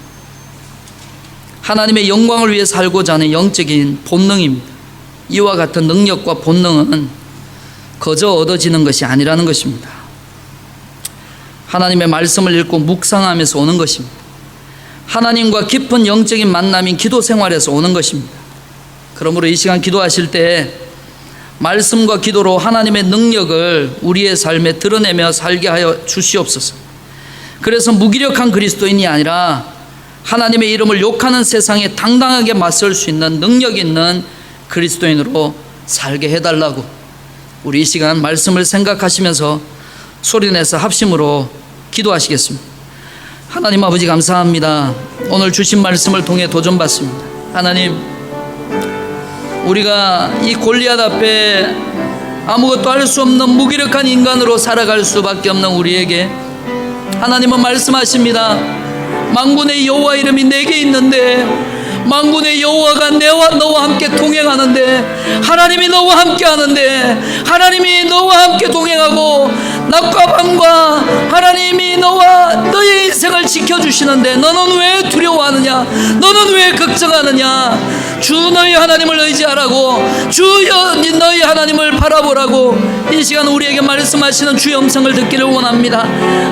하나님의 영광을 위해 살고자 하는 영적인 본능입니다. 이와 같은 능력과 본능은 거저 얻어지는 것이 아니라는 것입니다. 하나님의 말씀을 읽고 묵상하면서 오는 것입니다. 하나님과 깊은 영적인 만남인 기도 생활에서 오는 것입니다. 그러므로 이 시간 기도하실 때 말씀과 기도로 하나님의 능력을 우리의 삶에 드러내며 살게 하여 주시옵소서. 그래서 무기력한 그리스도인이 아니라 하나님의 이름을 욕하는 세상에 당당하게 맞설 수 있는 능력 있는 그리스도인으로 살게 해달라고 우리 이 시간 말씀을 생각하시면서 소리내서 합심으로 기도하시겠습니다. 하나님 아버지 감사합니다. 오늘 주신 말씀을 통해 도전받습니다. 하나님, 우리가 이 골리앗 앞에 아무것도 할 수 없는 무기력한 인간으로 살아갈 수밖에 없는 우리에게 하나님은 말씀하십니다. 만군의 여호와 이름이 내게 있는데 만군의 여호와가 너와 함께 동행하는데 하나님이 너와 함께 하는데 하나님이 너와 함께 동행하고 낮과 밤과 하나님이 너의 인생을 지켜주시는데 너는 왜 두려워하느냐? 너는 왜 걱정하느냐? 주 너희 하나님을 의지하라고, 주 너희 하나님을 바라보라고 이 시간 우리에게 말씀하시는 주의 음성을 듣기를 원합니다.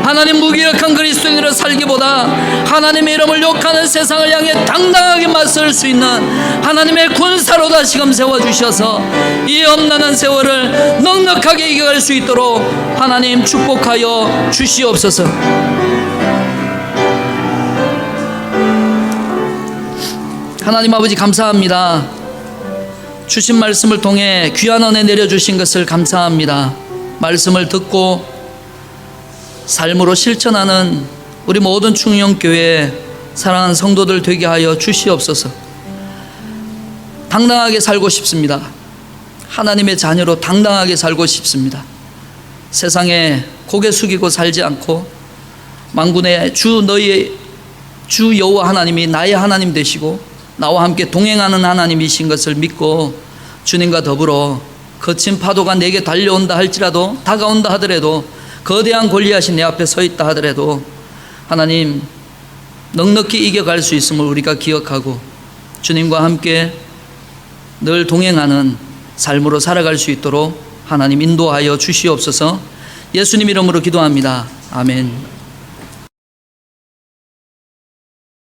하나님, 무기력한 그리스도인으로 살기보다 하나님의 이름을 욕하는 세상을 향해 당당하게 맞설 수 있는 하나님의 군사로 다시금 세워주셔서 이 엄난한 세월을 넉넉하게 이겨갈 수 있도록 하나님 축복하여 주시옵소서. 하나님 아버지 감사합니다. 주신 말씀을 통해 귀한 은혜 내려주신 것을 감사합니다. 말씀을 듣고 삶으로 실천하는 우리 모든 충영교회 사랑하는 성도들 되게 하여 주시옵소서. 당당하게 살고 싶습니다. 하나님의 자녀로 당당하게 살고 싶습니다. 세상에 고개 숙이고 살지 않고 만군의 주 여호와 하나님이 나의 하나님 되시고 나와 함께 동행하는 하나님이신 것을 믿고 주님과 더불어 거친 파도가 내게 달려온다 할지라도, 다가온다 하더라도, 거대한 골리앗이 내 앞에 서 있다 하더라도 하나님 넉넉히 이겨갈 수 있음을 우리가 기억하고 주님과 함께 늘 동행하는 삶으로 살아갈 수 있도록 하나님 인도하여 주시옵소서. 예수님 이름으로 기도합니다. 아멘.